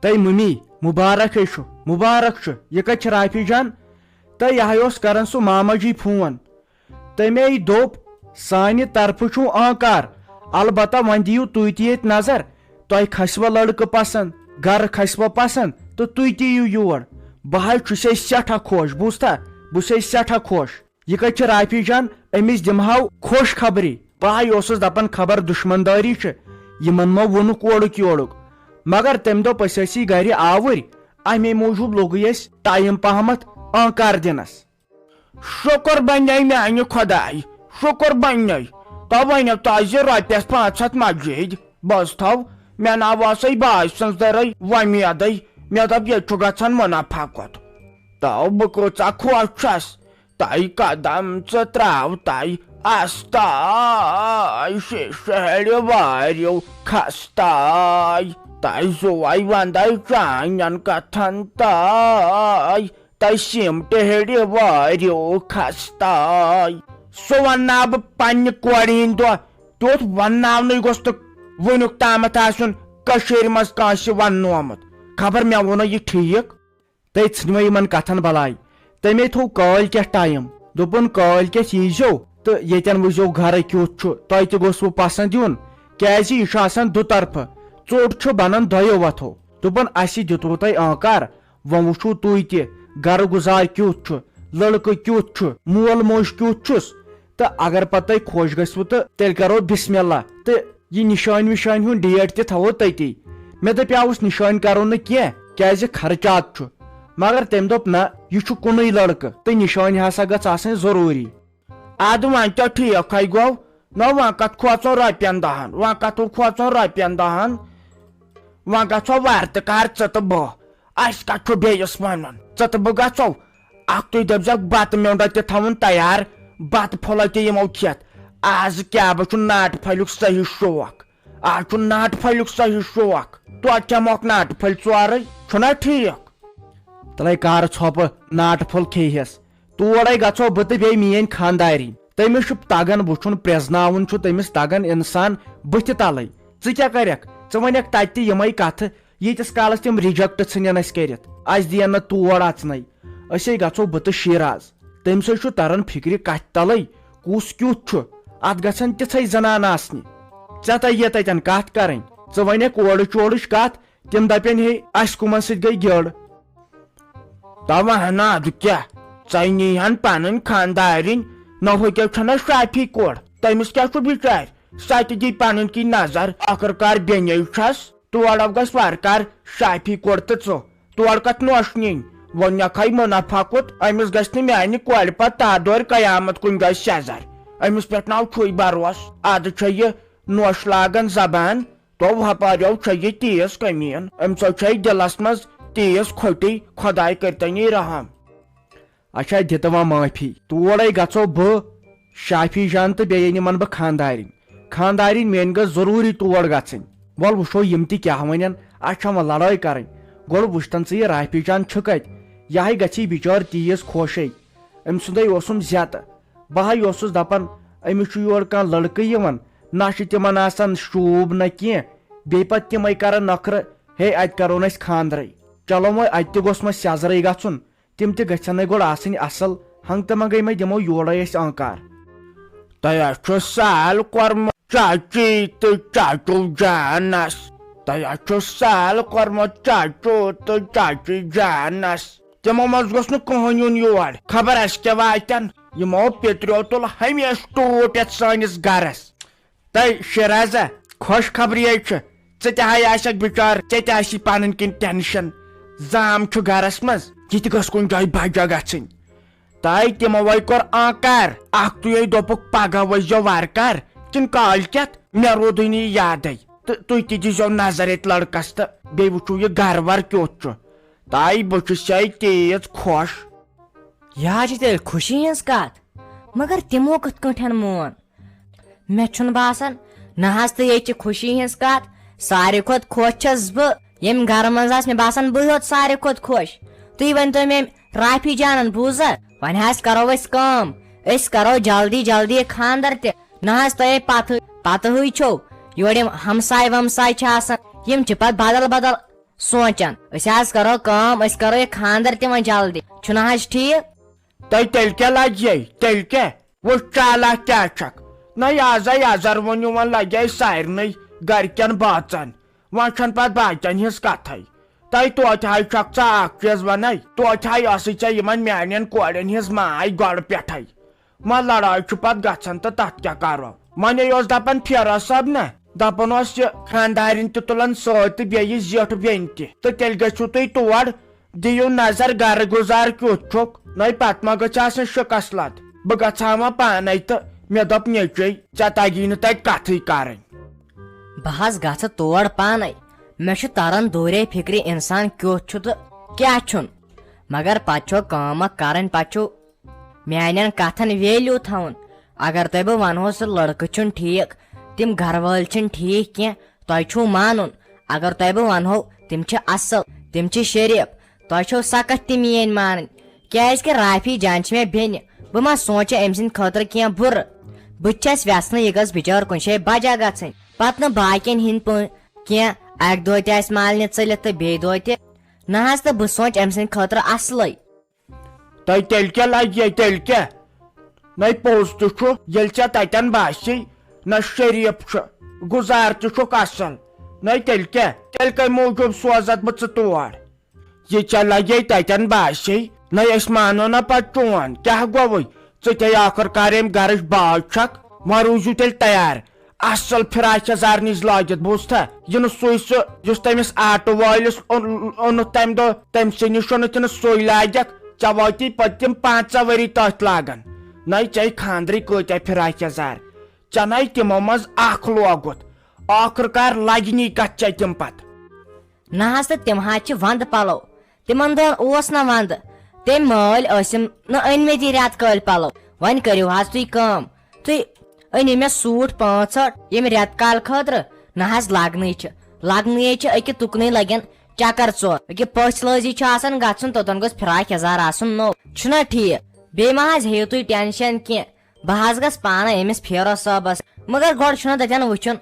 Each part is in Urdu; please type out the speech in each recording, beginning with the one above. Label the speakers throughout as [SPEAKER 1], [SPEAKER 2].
[SPEAKER 1] تہ ممی مبارک مبارک یہ کت رافی جان تہ یہ کران سہ ماما جی فون تمے دوپ سانہ طرف چھو آنکار البتہ ون دیو تھی تیت نظر تہ کھسوا لڑکہ پسند گھر کھسوا پسند تو تھی تیو یور بہ چھس سٹھا خوش بوزتھا بہ سٹھا خوش یہ کت رافی جان امس دمہو خوش خبری بہ دپان خبر دشمنداری یمن ما وونک اورک یورک مگر تم دپ اسی گھر آور امی موجوب لوگ اس ٹائم پہمت آنکار دنس شکر بنے میانہ خدائی شکر بنے تو ونو تاز رپیس 500 مزید بس تھو مے نواسے باے سن درے ومید مے دپ یہ گھان منافع کت تو بہ کۭژاہ خوش چھس تہ قدم ژٕ تراو تہ استاے شہر واریو کھستاے تہ زوے وندے چانین کتھن تاے تہ سم ٹہر واریو کھستاے سہ وننا بہ پنہ کورِ ہند دۄہ تیُتھ ونناونے گوٚژھ نہٕ وُنیُک تامتھ آسُن کٔشیٖرِ منٛز کٲنٛسہِ وننومُت خبر مےٚ ووٚنا یہِ ٹھیٖک تُہۍ ژھٕنوٕ یِمن کتھن بلاے تمے تھوٚو کٲلۍ ٹایم دوٚپُن کٲلۍ ییٖزیو تہٕ ییٚتٮ۪ن وٕچھزیو گرٕ کیُتھ چھُ تۄہہِ تہِ گوٚژھوٕ پسنٛد یُن کیازِ یہِ چھُ آسان دُطرفہٕ ژوٚٹ چھُ بنان دۄیو وتھو دوٚپُن اسہِ دِتوٕ تۄہہِ آنکار وۄنۍ وٕچھو تُہۍ تہِ گرٕ گُزار کیُتھ چھُ لڑکہٕ کیُتھ چھُ مول موج کیُتھ چھُس تہٕ اگر پتہٕ تۄہہِ خۄش گژھوٕ تہٕ تیٚلہِ کرو بسم اللہ تہٕ یہِ نشٲنۍ وشٲنۍ ہُنٛد ڈیٹ تہِ تھاوو تٔتی مےٚ دپیاوُس نشٲنۍ کرو نہٕ کینٛہہ کیازِ خرچات چھُ مگر تٔمۍ دوٚپ نہ یہِ چھُ کُنُے لڑکہٕ تہٕ نشٲنۍ ہسا گژھ آسٕنۍ ضروٗری ادٕ وۄنۍ تو ٹھیٖکھٕے گوٚو نہ وۄنۍ کتھ کھوژو رۄپین دہن وۄنۍ کتھ کھوژو رۄپین دہن وۄنۍ گژھو ورتہٕ کار ژٕ تہٕ بہٕ اسہِ کتھ چھُ بیٚیِس ونُن ژٕ تہٕ بہٕ گژھو اکھ تُہۍ دٔپزیٚکھ بتہٕ میوٚنڈا تہِ تھاوُن تیار بتہٕ پھوٚلہ تہِ یِمو کھٮ۪تھ آز کیٛاہ بہٕ چھُ ناٹہٕ پھلیُک صحیح شوق آز چھُ ناٹہٕ پھلیُک صحیح شوق توتہِ کھٮ۪موکھ ناٹہٕ پھلۍ ژورے چھُنہ ٹھیٖک تلے کار ژھۄپہٕ ناٹہٕ پھوٚل کھیٚیہس تورے گژھو بہٕ تہٕ بیٚیہِ میٲنۍ خاندارِنۍ تٔمِس چھُ تگان وٕچھُن پرٛزناوُن چھُ تٔمِس تگان انسان بٕتھِ تلے ژٕ کیٛاہ کرکھ ژٕ ونکھ تتہِ تہِ یِمے کتھٕ ییٖتِس کالس تِم رِجکٹ ژھٕنن اسہِ کٔرِتھ اسہِ دِین نہٕ تور اژنٕے أسے گژھو بہٕ تہٕ شیراز تمہِ سۭتۍ چھُ تران فکرِ کتھِ تلے کُس کیُتھ چھُ اتھ گژھن تِژھے زنان آسنہِ ژےٚ تگہِ تتٮ۪ن کتھ کرٕنۍ ژٕ ونکھ اورٕچ یورٕچ کتھ تِم دپن ہے اسہِ کٕمن سۭتۍ گٔے گٔڑ تو ونہ ادٕ کیٛاہ ژےٚ نِیہن پنٕنۍ خاندارِنۍ نہ ہُکیو چھنہ شافی کور تٔمِس کیٛاہ چھُ بِچارِ سۄ تہِ دی پنٕنۍ کِنۍ نظر ٲخٕر کار بیٚنے چھس تورٕ گژھ وارٕکار شافی کور تہٕ ژٕ تورٕ کتھ نوش نِنۍ وونیکھے منافع کُت أمِس گژھِ نہٕ میانہِ کورِ پتہٕ تادورِ قیامت کُنہِ جایہِ سیزر أمِس پٮ۪ٹھ ناو چھُے بروس ادٕ چھےٚ یہِ نوش لاگان زبان تو ہپاریو چھےٚ یہِ تیز کٔمیٖن أمۍ سۭتۍ چھےٚ دِلس منٛز تیز کھۄٹی خۄداے کٔرتنی رحم اچھا دِتہٕ وۄنۍ معٲفی تورے گژھو بہٕ شافی جان تہٕ بیٚیہِ نِمن بہٕ خاندارِنۍ میٲنۍ گٔژھ ضروٗری تور گژھٕنۍ وَل وٕچھو یِم تہِ کیٛاہ وَنن اَسہِ چھےٚ وۄنۍ لڑٲے کَرٕنۍ گۄڈٕ وٕچھتن ژٕ یہِ رافی جان چھُ کتہِ یِہے گژھی بِچٲر تیٖژ خوشے أمۍ سُنٛدے اوسُم زیتہٕ بہے اوسُس دپان أمِس چھُ یورٕ کانٛہہ لڑکہٕ یِوان نہ چھُ تِمن آسان شوٗب نہ کینٛہہ بیٚیہِ پتہٕ تِمے کران نخرٕ ہے اتہِ کرون أسۍ خاندرے چلو وۄنۍ اتہِ تہِ گوٚژھ مےٚ سیزرے گژھُن تِم تہِ گژھن گۄڈٕ آسٕنۍ اصل ہنگ تہٕ منگے مےٚ دِمو یورے أسۍ آنکار تۄہہِ چھُ سال کوٚرمُت چاچی تہٕ چاچوٗ جانس تۄہہِ چھُ سال کوٚرمُت چاچوٗ تہٕ چاچی جانس تِمو منٛز گوٚژھ نہٕ کٕہٕنۍ یُن یور خبر اسہِ کیٛاہ واتن یِمو پیترو تُل ہمیشہٕ ٹوٗٹ یتھ سٲنِس گرس تہٕ شِرازا خۄش خبری چھِ ژٕ تہِ ہاے آسکھ بِچار ژےٚ تہِ آسی پنٕنۍ کِنۍ ٹینشن زام چھُ گرس منٛز یہِ تہِ گٔژھ کُنہِ جایہِ بجا گژھٕنۍ تۄہہِ تِموے کوٚر آنکار اکھ تُہۍ دوٚپُکھ پگہہ ؤسۍزیو وارٕکار کِنہٕ کالکٮ۪تھ مےٚ روٗدٕے نہٕ یہِ یادٕے تہٕ تُہۍ تہِ دیٖزیو نظر ییٚتہِ لڑکس تہٕ بیٚیہِ وٕچھو یہِ گرٕ ور کیُتھ چھُ تۄہہِ بہٕ چھُسے تیٖژ خۄش
[SPEAKER 2] یہ چھِ تیٚلہِ خوشی ہٕنٛز کتھ مگر تِمو کِتھ کٲٹھۍ مون مےٚ چھُنہٕ باسان نہ حظ تہٕ ییٚتہِ چھِ خوشی ہٕنٛز کتھ ساروی کھۄتہٕ خۄش چھس بہٕ ییٚمہِ گرٕ منٛز آسہِ مےٚ باسان بٕے یوت ساروی کھۄتہٕ خۄش تُہۍ ؤنۍتو مےٚ رافی جانن بوٗزا وۄنۍ حظ کرو أسۍ کٲم أسۍ کرو جلدی جلدی خاندر تہِ نہ حظ تۄہے پتہٕ ہٕے چھو یورٕ یِم ہمساے ومساے چھِ آسان یِم چھِ پتہٕ بدل بدل سونچان اس کرو کام اس کرو یہ خاندر تہ وۄنۍ جلدی چھُنہ حظ ٹھیک
[SPEAKER 1] تۄہہِ تیٚلہِ کیٛاہ لجے تیٚلہِ کیٛاہ وٕچھ چالاک کیٛاہ چھکھ نہ یزر ؤنِو وۄنۍ لگے سارنٕے گرِکٮ۪ن بٲژن وۄنۍ چھنہٕ پتہٕ باقین ہٕنٛز کتھٕے تۄہہِ توتہِ حظ چھکھ ژٕ اکھ چیٖز ونے توتہِ حظ ٲسٕے ژےٚ یِمن میانٮ۪ن کورٮ۪ن ہٕنٛز ماے گۄڈٕ پٮ۪ٹھے وۄنۍ لڑٲے چھُ پتہٕ گژھان تہٕ تتھ کیٛاہ کرو وۄنۍ اوس دپان فیروز صٲب نہ دپان اوس یہِ خانٛدارِنۍ تہِ تُلان سۭتۍ تہٕ بیٚیہِ زیٹھ بیٚنہِ تہِ تہٕ تیٚلہِ گٔژھِو تُہۍ تور دِیِو نظر گرٕ گُزار کیُتھ چھُکھ نٔے پتہٕ ما گٔژھ آسٕنۍ شِکس لد بہٕ گژھٕ ہا وۄنۍ پانے تہٕ مےٚ دوٚپ نیچوے ژےٚ تگی نہٕ تتہِ کتھٕے کرٕنۍ
[SPEAKER 2] بہٕ حظ گژھٕ تور پانے مےٚ چھُ تران دورے فکرِ انسان کیُتھ چھُ تہٕ کیٛاہ چھُنہٕ مگر پتہٕ چھو کٲم اکھ کرٕنۍ پتہٕ چھُ میانٮ۪ن کتھن ویلیوٗ تھاوُن اگر تۄہہِ بہٕ ونہو سُہ لڑکہٕ چھُنہٕ ٹھیک تِم گرٕ وٲلۍ چھِنہٕ ٹھیک کینٛہہ تۄہہِ چھُو مانُن اگر تۄہہِ بہٕ ونہو تِم چھِ اصل تِم چھِ شریف تۄہہِ چھو سخت تہِ میٲنۍ مانٕنۍ کیازِ کہِ رافی جان چھِ مےٚ بیٚنہِ بہٕ ما سونچہٕ أمۍ سٕنٛدِ خٲطرٕ کینٛہہ بُرٕ بہٕ تہِ چھس ویژھنہٕ یہِ گٔژھ بِچٲر کُنہِ جایہِ بجا گژھٕنۍ پتہٕ نہٕ باقین ہِنٛدۍ پٲٹھۍ کینٛہہ اکہِ دۄہ تہِ آسہِ مالنہِ ژٔلِتھ تہٕ بیٚیہِ دۄہ تہِ نہ حظ تہٕ بہٕ سونچ أمۍ سٕنٛدِ خٲطرٕ اصلٕے
[SPEAKER 1] تۄہہِ تیٚلہِ کیٛاہ لگے تیٚلہِ کیٛاہ نٔے پوٚز تہِ چھُ ییٚلہِ ژےٚ تتٮ۪ن باسی نہ شریف چھُ گُزار تہِ چھُکھ اصل نٔے تیٚلہِ کیٛاہ تیٚلہِ کمہِ موٗجوٗب سوزتھ بہٕ ژٕ تور یہِ ژےٚ لگے تتٮ۪ن باسی نٔے أسۍ مانو نہ پتہٕ چون کیٛاہ گوٚوُے ژٕ تے آخر کار ییٚمہِ گرٕچ باج چھکھ وۄنۍ روٗزِو تیٚلہِ تیار اصل فراق یزار نِش لٲگِتھ بوٗزتھا یہِ نہٕ سُے سُہ یُس تٔمِس آٹوٗ وٲلِس اوٚنُتھ تمہِ دۄہ تٔمۍ سٕے نِش اوٚنُتھ نہٕ سُے لاگکھ ژےٚ واتی پتہٕ تِم 5 ؤری تٔتھۍ لاگان نٔے ژےٚ خاندرٕے کۭتیاہ فراق یزار ژےٚ نٔے تِمو منٛز اکھ لوگُتھ ٲخر کار لگنی کتھ ژےٚ تِم پتہٕ
[SPEAKER 2] نہ حظ تہٕ تِم حظ چھِ ونٛدٕ پلو تِمن دۄہن اوس نہ ونٛدٕ تٔمۍ مٲلۍ ٲسِم نہٕ أنمٕتی رٮ۪تہٕ کٲلۍ پلو وۄنۍ کٔرِو حظ تُہۍ کٲم تُہۍ أنِو مےٚ سوٗٹ 5-6 یِم رٮ۪تہٕ کالہٕ خٲطرٕ نہ حظ لگنٕے چھِ أکہِ تُکنٕے لگن چکر ژور أکہِ پٔژھۍ لٲزی چھُ آسان گژھُن توٚتن گوٚژھ فراق یزار آسُن نوٚو چھُنہ ٹھیک بیٚیہِ ما حظ ہیٚیِو تُہۍ ٹینشن کینٛہہ بہٕ حظ گژھٕ پانے أمِس فیروز صٲبس مگر گۄڈٕ چھُنہ تتٮ۪ن وٕچھُن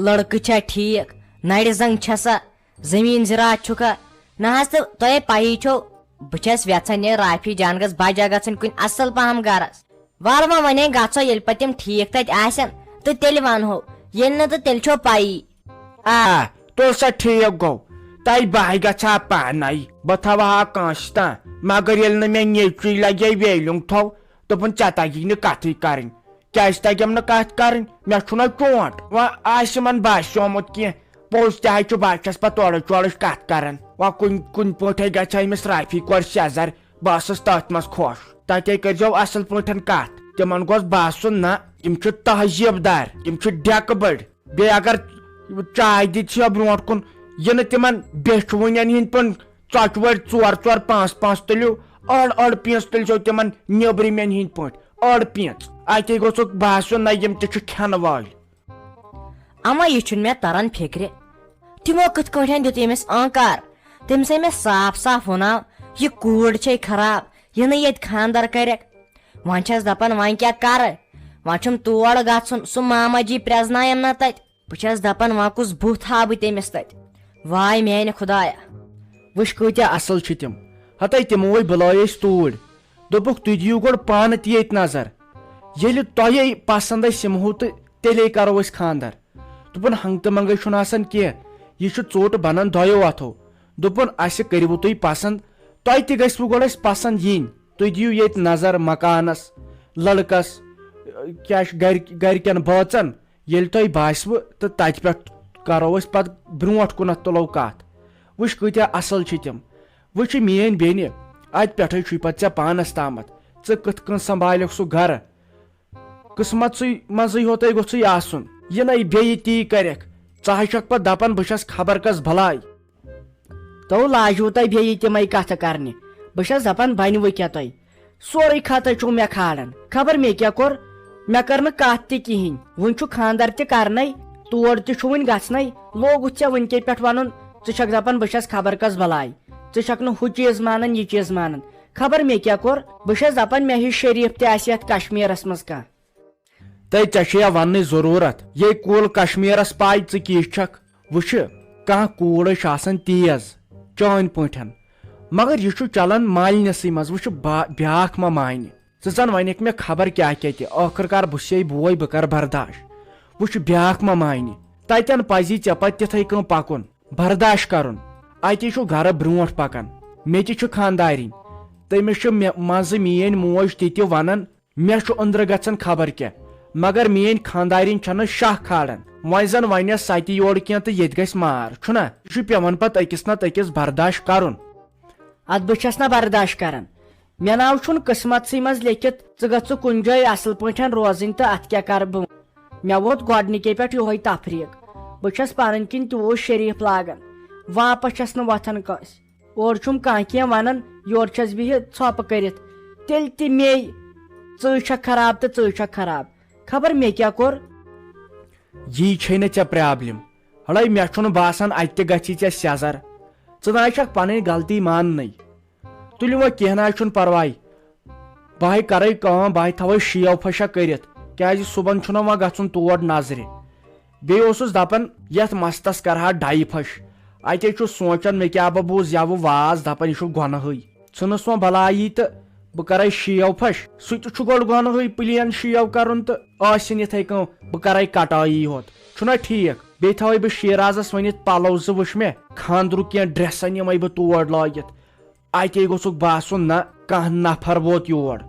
[SPEAKER 2] لڑکہٕ چھا ٹھیک نرِ زنٛگ چھےٚ سا زٔمیٖن زِراعت چھُکھا نہ حظ تہٕ تۄہے پایی چھو بہٕ چھس یژھان یہِ رافی جان گژھ بجا گژھٕنۍ کُنہِ اصل پہم گرس ول وۄنۍ گژھو ییٚلہِ پتہٕ تِم ٹھیک تتہِ آسن تہٕ تیٚلہِ ونہو ییٚلہِ نہٕ تہٕ تیٚلہِ چھو پایی
[SPEAKER 1] آ تُل سا ٹھیٖک گوٚو تۄہہِ بہٕ گژھٕ ہا پانے بہٕ تھاوٕ ہا کٲنٛسہِ تام مگر ییٚلہِ نہٕ مےٚ نیچوٕے لگے ویلیُنگ تھوٚو دوٚپُن ژےٚ تگی نہٕ کتھٕے کرٕنۍ کیازِ تگیم نہٕ کتھ کرٕنۍ مےٚ چھُنہ چونٛٹ وۄنۍ آسہِ یِمن باسیومُت کینٛہہ پوٚز تہِ حظ چھُ بہٕ چھس پتہٕ تورٕچ یورٕچ کتھ کران وۄنۍ کُنہِ پٲٹھۍ گژھِ ہا أمِس رافی کورِ سیزر بہٕ ٲسٕس تٔتھۍ منٛز خۄش تتے کٔرزیٚو اصل پٲٹھۍ کتھ تِمن گوٚژھ باسُن نہ یِم چھِ تہذیٖب دار یِم چھِ ڈیکہٕ بٔڑۍ بیٚیہِ اگر چاے دِتھ چھِ برونٛٹھ کُن یہِ نہٕ تِمن بیچھوٕنٮ۪ن ہِنٛدۍ پٲٹھۍ ژۄچوٲرۍ 4 5 تُلِو أڑ پیٖنٛژ تُلزیٚو تِمن نیبرِمٮ۪ن ہِنٛدۍ پٲٹھۍ أڑ پیٖنٛژ اتے گوٚژھُکھ باسُن نہ یِم تہِ چھِ کھٮ۪نہٕ وٲلۍ
[SPEAKER 2] اما یہِ چھُنہٕ مےٚ تران فِکرِ تِمو کِتھ کٲٹھۍ دیُت أمِس آنکار تٔمِسے مےٚ صاف صاف وَناو یہِ کوٗر چھے خراب یہِ نہٕ ییٚتہِ خاندر کرٮ۪کھ وۄنۍ چھس دپان وۄنۍ کیٛاہ کرٕ وۄنۍ چھُم تور گژھُن سُہ ماما جی پرٛزنایم نہ تتہِ بہٕ چھس دپان وۄنۍ کُس بُتھ ہاو بہٕ تٔمِس تتہِ واے میانہِ خدایا
[SPEAKER 1] وٕچھ کۭتیاہ اصل چھِ تِم ہتے تِموے بُلٲے أسۍ توٗرۍ دوٚپُکھ تُہۍ دِیِو گۄڈٕ پانہٕ تہِ ییٚتہِ نظر ییٚلہِ تۄہے پسنٛد أسۍ یِمہو تہٕ تیٚلے کرو أسۍ خاندر دوٚپُن ہنٛگتہٕ منٛگے چھُنہٕ آسان کینٛہہ یہِ چھُ ژوٚٹ بنان دۄیو اتھو دوٚپُن اسہِ کٔرِوٕ تُہۍ پسنٛد تۄہہِ تہِ گژھوٕ گۄڈٕ اسہِ پسنٛد یِنۍ تُہۍ دِیِو ییٚتہِ نظر مکانس لڑکس کیٛاہ چھُ گرِکٮ۪ن بٲژن ییٚلہِ تۄہہِ باسوٕ تہٕ تتہِ پٮ۪ٹھ کرو أسۍ پتہٕ برونٛٹھ کُنتھ تُلو کتھ وٕچھ کۭتیاہ اصل چھِ تِم وٕچھ میٲنۍ بیٚنہِ اتہِ پٮ۪ٹھے چھُے پتہٕ ژےٚ پانس تامتھ ژٕ کِتھ کٔنۍ سمبالکھ سُہ گرٕ قٕسمتسٕے منٛزٕے ہوتے گوٚژھُے آسُن یہِ نَے بیٚیہِ تی کرکھ ژٕ حظ چھکھ پتہٕ دپان بہٕ چھس خبر کس بلاے تو لاجوٕ تۄہہِ بیٚیہِ تِمے کتھٕ کرنہِ بہٕ چھس دپان بنوٕ کیٛاہ تۄہہِ سورُے خطہٕ چھُو مےٚ کھالان خبر مےٚ کیٛاہ کوٚر مےٚ کٔر نہٕ کتھ تہِ کِہینۍ وُنہِ چھُ خاندر تہِ کرنے تور تہِ چھُ وُنہِ گژھنے لوگُتھ ژےٚ وُنکے پٮ۪ٹھ ونُن ژٕ چھکھ دپان بہٕ چھس خبر کس بلاے ژٕ چھکھ نہٕ ہُہ چیٖز مانان یہِ چیٖز مانان خبر مےٚ کیٛاہ کوٚر بہٕ چھس دپان مےٚ ہیوٗ شریف تہِ آسہِ یتھ کشمیٖرس منٛز کانٛہہ ژےٚ چھے وننٕچ ضروٗرت یے کُل کشمیٖرس پاے ژٕ کِژھ چھکھ وٕچھِ کانٛہہ کوٗر ٲسۍ آسان تیز چٲنۍ پٲٹھۍ مگر یہ چھُ چلان مالنسٕے منٛز وٕچھ بیاکھ ما مانہِ ژٕ زن ونکھ مےٚ خبر کیٛاہ کیٛاہ تہِ ٲخٕر کار بہٕ چھُسے بوے بہٕ کرٕ برداش وٕچھ بیاکھ ما مانہِ تتٮ۪ن پزی ژےٚ پتہٕ تِتھٕے کٔنۍ پکُن برداش کرُن اتی چھُ گرٕ برونٛٹھ پکان مےٚ تہِ چھُ خانٛدارِنۍ تٔمِس چھُ منٛزٕ میٲنۍ موج تہِ تہِ ونان مےٚ چھُ أنٛدرٕ گژھان خبر کیٛاہ مگر میٲنۍ خانٛدارِنۍ چھنہٕ شاہ کھالان وۄنۍ زن ونٮ۪س ستہِ یورٕ کینٛہہ تہٕ ییٚتہِ گژھِ مار چھُنا یہِ چھُ پیوان پتہٕ أکِس نتہٕ أکِس برداش کرُن
[SPEAKER 2] اد بہٕ چھس نہ برداش کران مےٚ ناو چھُنہٕ قٕسمتسٕے منٛز لیکھِتھ ژٕ گژھٕ کُنہِ جایہِ اصل پٲٹھۍ روزٕنۍ تہٕ اتھ کیٛاہ کرٕ بہٕ مےٚ ووت گۄڈنِکے پٮ۪ٹھ یِہوے تفریٖق بہٕ چھس پنٕنۍ کِنۍ تیوٗت شریٖف لاگان واپس چھس نہٕ وۄتھان کٲنٛسہِ اورٕ چھُم کانٛہہ کینٛہہ ونان یورٕ چھس بِہِتھ ژھۄپہٕ کٔرِتھ تیٚلہِ تہِ میے ژٕے چھکھ خراب تہٕ ژٕے چھکھ خراب خبر مےٚ کیٛاہ کوٚر
[SPEAKER 1] یی چھے نہٕ ژےٚ پرابلم ہڑے مےٚ چھُنہٕ باسان اتہِ تہِ گژھی ژےٚ سیزر ژٕ نہ چھکھ پنٕنۍ غلطی ماننٕے تُلِو وۄنۍ کینٛہہ نہ چھُنہٕ پرواے بہٕ کرے کٲم بہٕ تھاوے شیو پھشا کٔرِتھ کیٛازِ صبحن چھُنہ وۄنۍ گژھُن تور نظرِ بیٚیہِ اوسُس دپان یتھ مستس کرہا ڈایہِ پھش اتے چھُ سونٛچان مےٚ کیٛاہ بہٕ بوٗز یوٕ واز دپان یہِ چھُ گۄنہٕے ژھٕنُس وۄنۍ بلایی تہٕ بہٕ کرے شیو پھش سُہ تہِ چھُ گۄڈٕ گۄنہٕے پلین شیو کرُن تہٕ ٲسِن یِتھٕے کٔنۍ بہٕ کرے کٹایی ہوت چھُنا ٹھیٖک بیٚیہِ تھاوے بہٕ شیرازس ؤنِتھ پلو زٕ وٕچھ مےٚ خانٛدرُک کینٛہہ ڈرٮ۪سن یِمے بہٕ تور لٲگِتھ اتے گوٚژھُکھ باسُن نہ کانٛہہ نفر ووت یور